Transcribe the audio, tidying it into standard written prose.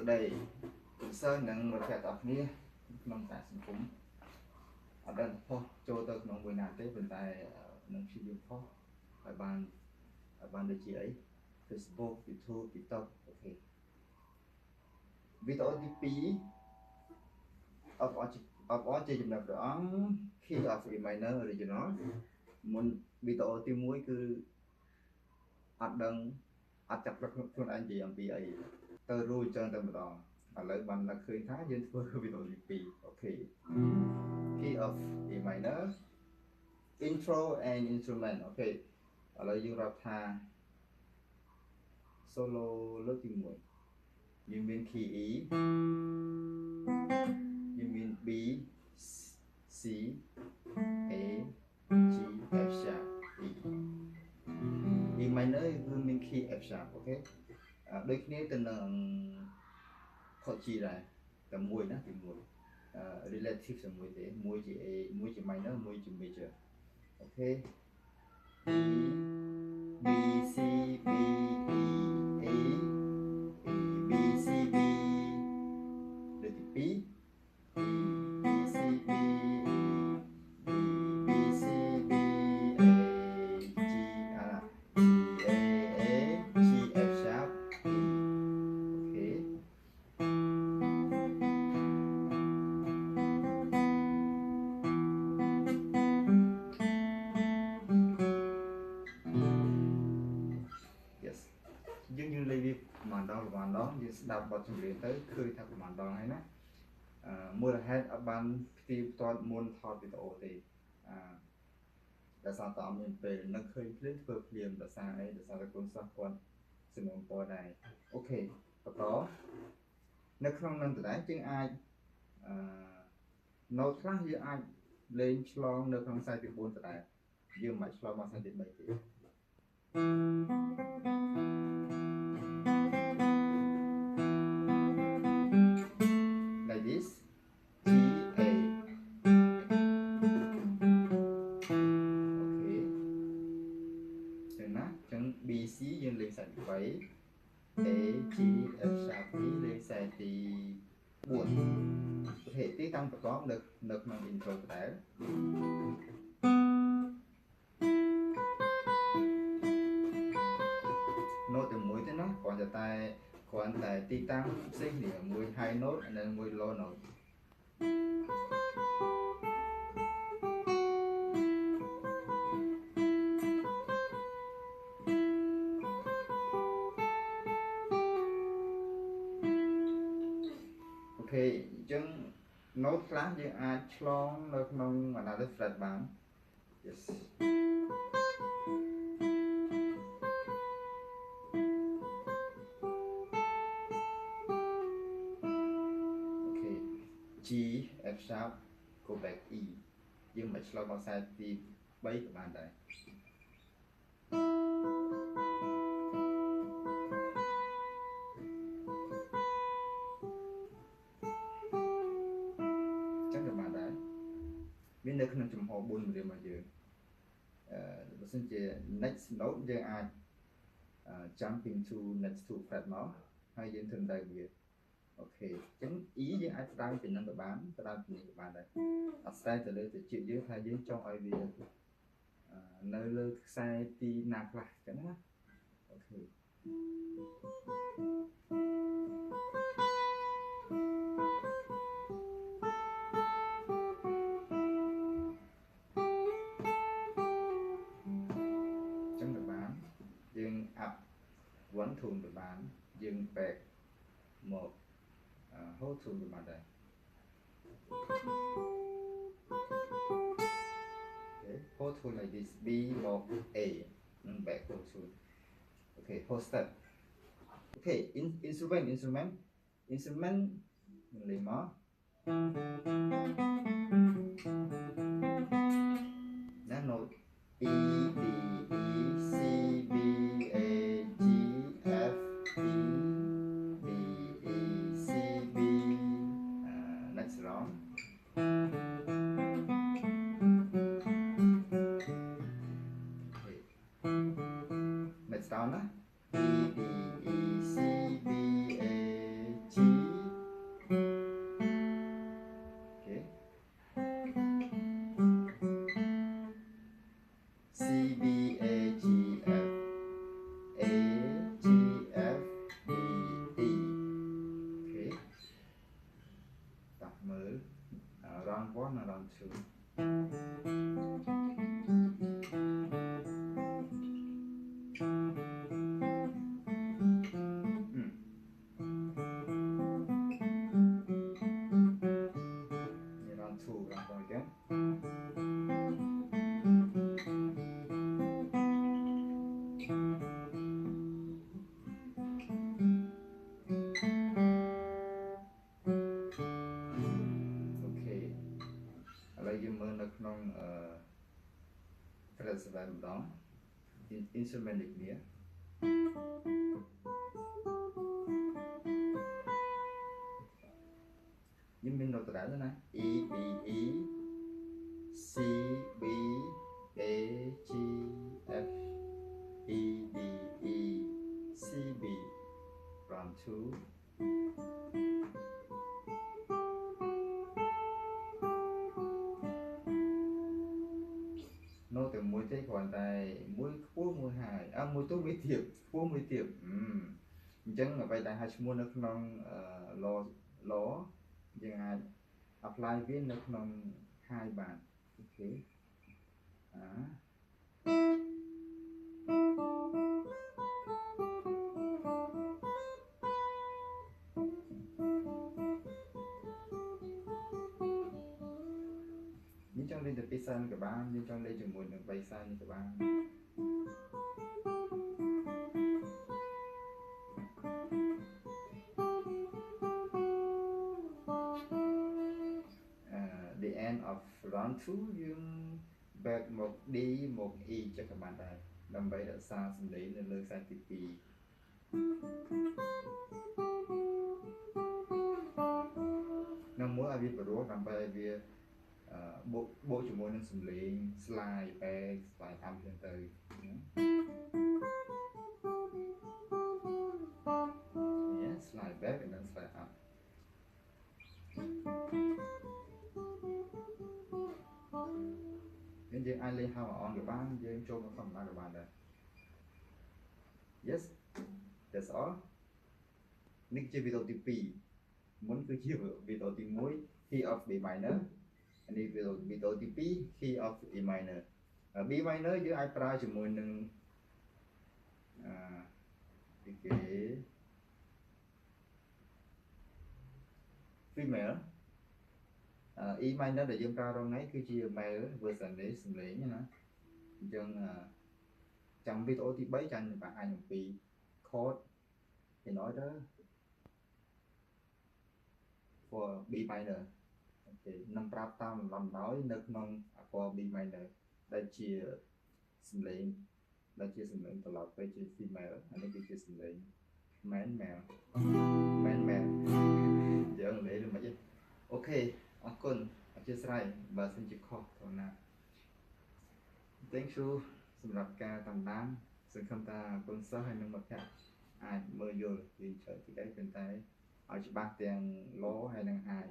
đây sơn nâng một cái tóc nia nông sản sinh cúm ở đây thôi cho tôi nông buổi nào tới bên tại nông sử dụng phó ở bàn địa chỉ ấy Facebook YouTube TikTok ok video DP of all chơi chụp được đó khi of reminder original muốn video tìm mũi cứ ăn đằng ăn chặt được con anh chị em bị ấy tơ rui cho tầm đó ở lại bàn là khơi khá dân vừa video DP ok key of E minor intro and instrument ok ở lại dùng rap tha solo lớp tìm mũi you mean key E you mean B C A G F sharp E E minor you mean key F sharp ok đôi khi tên là khó chỉ này tầm mùi đó thì mùi relative là mùi thế mùi chỉ minor mùi chỉ major ok E B C B E A B C B được B B C B B C B A G A G F sharp E yes dương như lấy việc màn đó như đọc vào trong đến tới khơi thật của màn đó hay nè mua là hết ở ban thì toàn môn thọ thì tổ thì đã sao tao mình về nó khơi clip vừa liền đã sao ấy đã sao là con sao con xin ông po này ok và đó nó không nên từ đấy chứ ai nó khác như ai lên slong nó không sai từ 4 từ đấy dương mà slong mà sai từ 7 thì like this G A ok rồi chẳng B C dương lên sai từ 7 A G F sharp E lên sai từ 4 có thể tí tăng và có được mang intro của đấy nốt từ mũi tới nó còn tại tí tăng xích thì mũi hai nốt nên mũi low nốt ok chân nốt class như ai chlong được nông mà nào được flat bám yes G, F sharp, go back E dương mà slow bằng sai thì 7 của bạn đây chắc là bạn đấy bên đây không chùm hồ 4 điều mà dương xin chị next note dương ai jumping to next to fret nó hay dương thường đại biệt ok chứng ý với ai đang thì năng được bán ta thì của bạn đây sai từ đây thì chịu dưới thay dưới trong ai vì nơi lơ sai ti nạp lại cái đó ok chứng được bán dương ập vẫn thường được bán dương bẹt một hold to the mother okay hold to like this B một A and back hold to okay hold step okay instrument lima that note E D E C B A G F E next round okay. Next round E D E C B A G two นี่ round two round one again okay ឥឡូវយើងមើលនៅក្នុងfestival ម្ដង instrument ដូចគ្នាយើងមាន note ដដែលណា E B E C B A G F E D E C B round two នៅតែមួយទេគ្រាន់តែមួយខ្ពស់មួយហើយមួយទូមួយទៀបខ្ពស់មួយទៀបអញ្ចឹងអ្វីដែលហៅឈ្មោះនៅក្នុង law យើងអាច apply វានៅក្នុង high បានអូខេយើងចង់លេងតែពីរសែនក៏បានយើងចង់លេងជាមួយនឹង3សែននេះក៏បានthe end of round 2 យើង back មក D មក E ចឹងក៏បានដែរដើម្បីរក្សាសំឡេងនៅលើខ្សែទី2នៅមួយឲ្យវាបរិបដើម្បីឲ្យវាបូកជាមួយនឹងសំឡេង slide back slide up ចឹងទៅyeah slide back and then slide up យើងអាចលេង how on ក៏បានយើងចូលមកធម្មតាក៏បានដែរ yes that's all នេះជាវីដេអូទី2មុនគឺជាវីដេអូទី1 key of B minor នេះវីដេអូទី2 key of E minor B minor យើងអាចប្រើជាមួយនឹងគេ female E minor ដែលយើងប្រើរងថ្ងៃគឺជា male version នេះសំឡេងណាអញ្ចឹងចាំវីដេអូទី3ចាញ់បានអាចអំពី chord in order for B minor អូខេនឹងប្រាប់តាមលំដោយនៅក្នុង chord B minor ដែលជាសំឡេងត្រឡប់ទៅជា female អានេះគឺជាសំឡេង man male យើងលេងមិនទេអូខេអរគុណអធិស្ឋានបើសិនជាខុសត្រង់ណា Thank you សម្រាប់ការតាមដានសង្ឃឹមថាកូនសិស្សហើយនិងមិត្តភក្តិអាចមើលយល់ពីច្រើនពីដីប៉ុន្តែឲ្យច្បាស់ទាំង low ហើយនិង high